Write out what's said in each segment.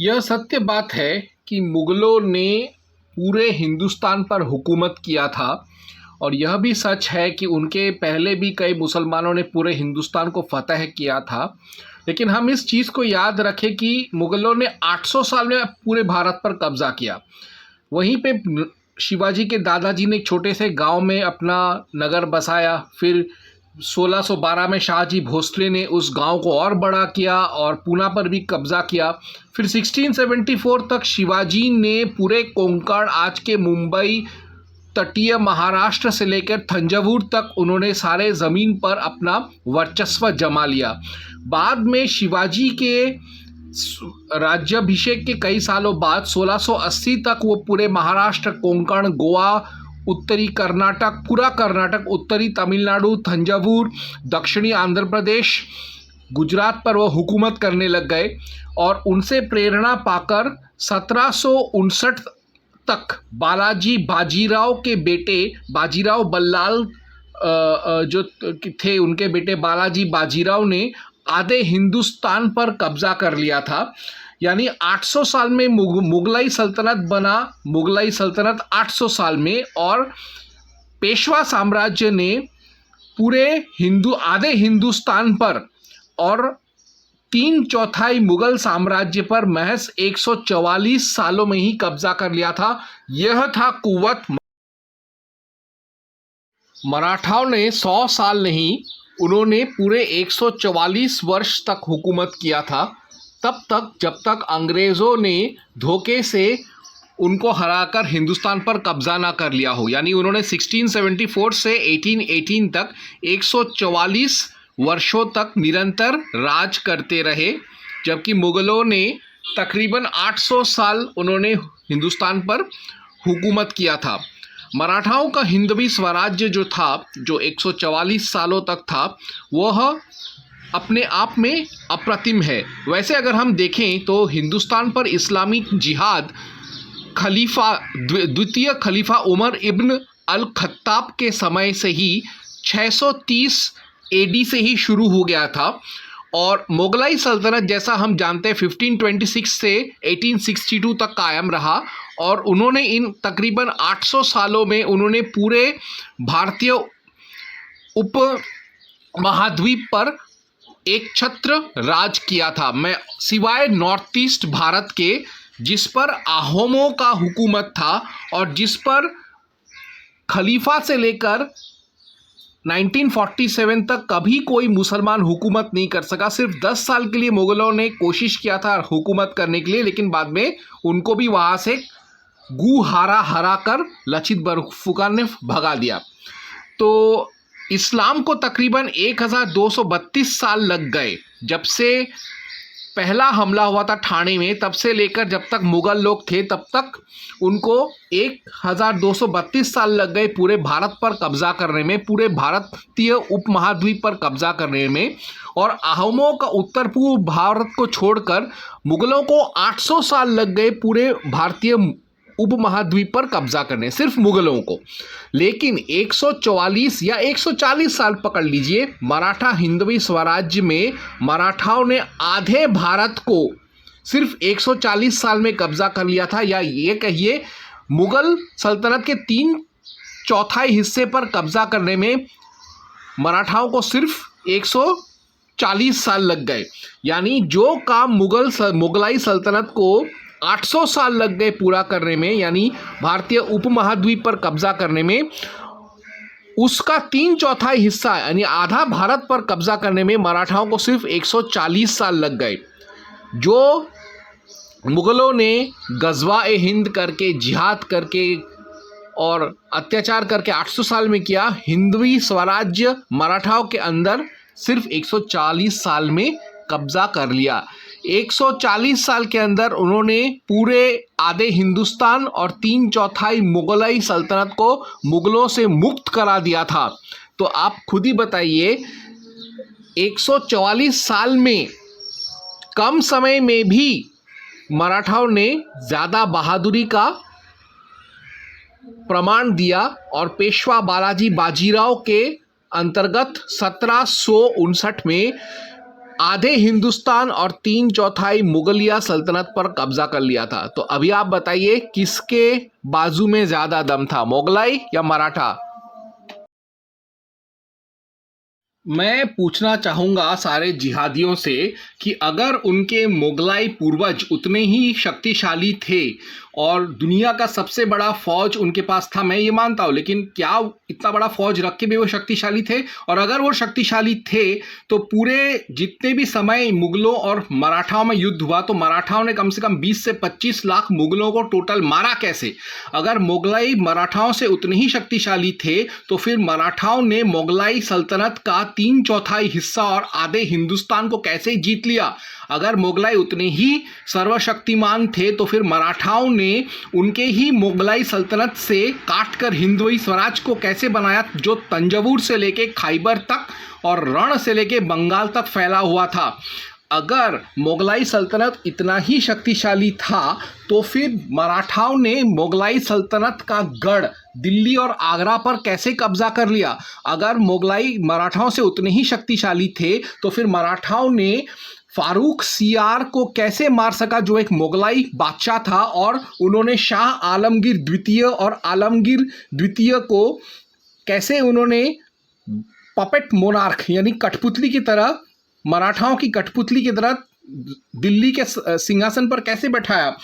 यह सत्य बात है कि मुगलों ने पूरे हिंदुस्तान पर हुकूमत किया था और यह भी सच है कि उनके पहले भी कई मुसलमानों ने पूरे हिंदुस्तान को फतह किया था। लेकिन हम इस चीज़ को याद रखें कि मुगलों ने 800 साल में पूरे भारत पर कब्जा किया। वहीं पे शिवाजी के दादाजी ने एक छोटे से गांव में अपना नगर बसाया। फिर 1612 में शाहजी भोसले ने उस गांव को और बड़ा किया और पूना पर भी कब्जा किया। फिर 1674 तक शिवाजी ने पूरे कोंकण, आज के मुंबई, तटीय महाराष्ट्र से लेकर थंजावुर तक उन्होंने सारे ज़मीन पर अपना वर्चस्व जमा लिया। बाद में शिवाजी के राज्याभिषेक के कई सालों बाद 1680 तक वो पूरे महाराष्ट्र, कोंकण, गोवा, उत्तरी कर्नाटक, पूरा कर्नाटक, उत्तरी तमिलनाडु, थंजावुर, दक्षिणी आंध्र प्रदेश, गुजरात पर वो हुकूमत करने लग गए। और उनसे प्रेरणा पाकर 1759 तक बालाजी बाजीराव के बेटे बाजीराव बल्लाल जो थे, उनके बेटे बालाजी बाजीराव ने आधे हिंदुस्तान पर कब्जा कर लिया था। यानी 800 साल में मुगलाई सल्तनत बना, मुगलाई सल्तनत 800 साल में, और पेशवा साम्राज्य ने पूरे आधे हिंदुस्तान पर और 3/4 मुगल साम्राज्य पर महज 144 सालों में ही कब्जा कर लिया था। यह था कुव्वत। मराठाओं ने 100 साल नहीं, उन्होंने पूरे 144 वर्ष तक हुकूमत किया था, तब तक जब तक अंग्रेज़ों ने धोखे से उनको हराकर हिंदुस्तान पर कब्जा ना कर लिया हो। यानी उन्होंने 1674 से 1818 तक 144 वर्षों तक निरंतर राज करते रहे, जबकि मुगलों ने तकरीबन 800 साल उन्होंने हिंदुस्तान पर हुकूमत किया था। मराठाओं का हिंदवी स्वराज्य जो था, जो 144 सालों तक था, वह अपने आप में अप्रतिम है। वैसे अगर हम देखें तो हिंदुस्तान पर इस्लामिक जिहाद खलीफा द्वितीय खलीफा उमर इब्न अल खत्ताब के समय से ही 630 एडी से ही शुरू हो गया था। और मुगलाई सल्तनत, जैसा हम जानते हैं, 1526 से 1862 तक कायम रहा और उन्होंने इन तकरीबन 800 सालों में उन्होंने पूरे भारतीय उप महाद्वीप पर एक छत्र राज किया था, मैं सिवाय नॉर्थ ईस्ट भारत के, जिस पर आहोमों का हुकूमत था और जिस पर खलीफा से लेकर 1947 तक कभी कोई मुसलमान हुकूमत नहीं कर सका। सिर्फ 10 साल के लिए मुगलों ने कोशिश किया था हुकूमत करने के लिए, लेकिन बाद में उनको भी वहाँ से गू हरा कर लचित बरफुकान ने भगा दिया। तो इस्लाम को तकरीबन 1232 साल लग गए। जब से पहला हमला हुआ था ठाणे में, तब से लेकर जब तक मुगल लोग थे तब तक उनको 1232 साल लग गए पूरे भारत पर कब्जा करने में, पूरे भारतीय उपमहाद्वीप पर कब्जा करने में। और आहोमों का उत्तर पूर्व भारत को छोड़कर मुगलों को 800 साल लग गए पूरे भारतीय उपमहाद्वीप पर कब्जा करने, सिर्फ मुगलों को। लेकिन 144 या 140 साल पकड़ लीजिए, मराठा हिंदवी स्वराज्य में मराठाओं ने आधे भारत को सिर्फ 140 साल में कब्जा कर लिया था। या ये कहिए मुगल सल्तनत के 3/4 हिस्से पर कब्जा करने में मराठाओं को सिर्फ 140 साल लग गए। यानी जो काम मुगलाई सल्तनत को 800 साल लग गए पूरा करने में, यानी भारतीय उपमहाद्वीप पर कब्जा करने में, उसका 3/4 हिस्सा यानी आधा भारत पर कब्जा करने में मराठाओं को सिर्फ 140 साल लग गए। जो मुगलों ने गज़वा-ए हिंद करके, जिहाद करके और अत्याचार करके 800 साल में किया, हिंदवी स्वराज्य मराठाओं के अंदर सिर्फ 140 साल में कब्जा कर लिया। 140 साल के अंदर उन्होंने पूरे आधे हिंदुस्तान और 3/4 मुगलाई सल्तनत को मुगलों से मुक्त करा दिया था। तो आप खुद ही बताइए, 144 साल में, कम समय में भी मराठाओं ने ज़्यादा बहादुरी का प्रमाण दिया और पेशवा बालाजी बाजीराव के अंतर्गत 1759 में आधे हिंदुस्तान और 3/4 मुगलिया सल्तनत पर कब्जा कर लिया था। तो अभी आप बताइए किसके बाजू में ज्यादा दम था, मुगलाई या मराठा? मैं पूछना चाहूंगा सारे जिहादियों से कि अगर उनके मुगलाई पूर्वज उतने ही शक्तिशाली थे और दुनिया का सबसे बड़ा फौज उनके पास था, मैं ये मानता हूँ, लेकिन क्या इतना बड़ा फौज रख के भी वो शक्तिशाली थे? और अगर वो शक्तिशाली थे तो पूरे जितने भी समय मुगलों और मराठाओं में युद्ध हुआ तो मराठाओं ने कम से कम 20 से 25 लाख मुगलों को टोटल मारा कैसे? अगर मुगलाई मराठाओं से उतने ही शक्तिशाली थे तो फिर मराठाओं ने मुगलाई सल्तनत का 3/4 हिस्सा और आधे हिंदुस्तान को कैसे जीत लिया? अगर मुगलाई उतने ही सर्वशक्तिमान थे तो फिर मराठाओं ने उनके ही मुगलाई सल्तनत से काटकर हिंदवी स्वराज को कैसे बनाया, जो तंजावुर से लेके खैबर तक और रण से लेके बंगाल तक फैला हुआ था? अगर मुगलाई सल्तनत इतना ही शक्तिशाली था तो फिर मराठाओं ने मुगलाई सल्तनत का गढ़ दिल्ली और आगरा पर कैसे कब्जा कर लिया? अगर मुगलाई मराठाओं से उतने ही शक्तिशाली थे तो फिर मराठाओं ने फारूक सियार को कैसे मार सका, जो एक मुगलाई बादशाह था? और उन्होंने शाह आलमगीर द्वितीय और आलमगीर द्वितीय को कैसे उन्होंने पपेट मोनार्क यानी कठपुतली की तरह, मराठाओं की कठपुतली की तरह दिल्ली के सिंहासन पर कैसे बैठाया?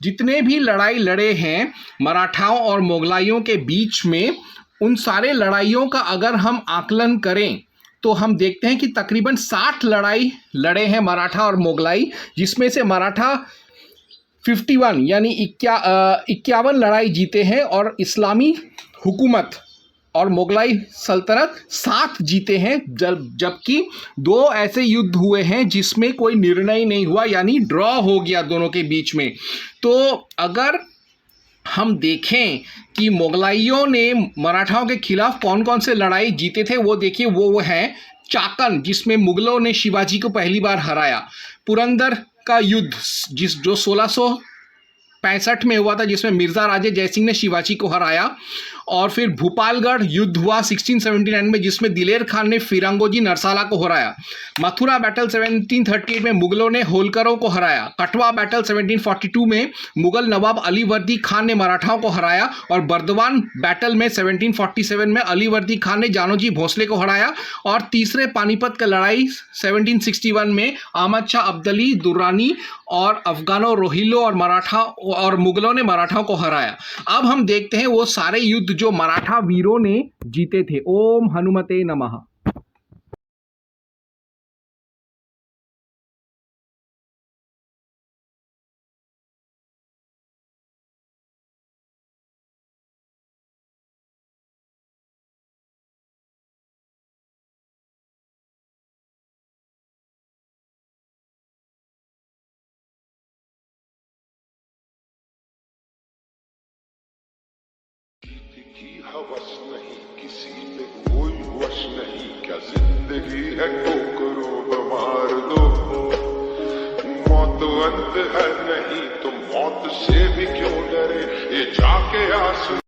जितने भी लड़ाई लड़े हैं मराठाओं और मुगलाइयों के बीच में, उन सारे लड़ाइयों का अगर हम आकलन करें तो हम देखते हैं कि तकरीबन 60 लड़ाई लड़े हैं मराठा और मुगलाई, जिसमें से मराठा 51 यानी 51 लड़ाई जीते हैं और इस्लामी हुकूमत और मुगलाई सल्तनत 7 जीते हैं, जबकि 2 ऐसे युद्ध हुए हैं जिसमें कोई निर्णय नहीं हुआ, यानी ड्रॉ हो गया दोनों के बीच में। तो अगर हम देखें कि मुगलाइयों ने मराठाओं के खिलाफ कौन कौन से लड़ाई जीते थे, वो देखिए, वो है चाकन, जिसमें मुगलों ने शिवाजी को पहली बार हराया। पुरंदर का युद्ध जो 1665 में हुआ था, जिसमें मिर्जा राजे जयसिंह ने शिवाजी को हराया। और फिर भूपालगढ़ युद्ध हुआ 1679 में, जिसमें दिलेर खान ने फिरंगोजी नरसाला को हराया। मथुरा बैटल 1738 में मुगलों ने होलकरों को हराया। कटवा बैटल 1742 में मुगल नवाब अलीवर्दी खान ने मराठाओं को हराया। और बर्दवान बैटल में 1747 में अलीवर्दी खान ने जानोजी भोसले को हराया। और तीसरे पानीपत का लड़ाई 1761 में अहमद शाह अब्दाली दुर्रानी और अफगानों, रोहिलों और मुगलों ने मराठाओं को हराया। अब हम देखते हैं वो सारे युद्ध जो मराठा वीरों ने जीते थे। ओम हनुमते नमः। की हवस नहीं, किसी पे कोई वश नहीं, क्या जिंदगी है ठोकरो मार दो, मौत अंत है नहीं, तुम मौत से भी क्यों डरे, ये जाके आंसू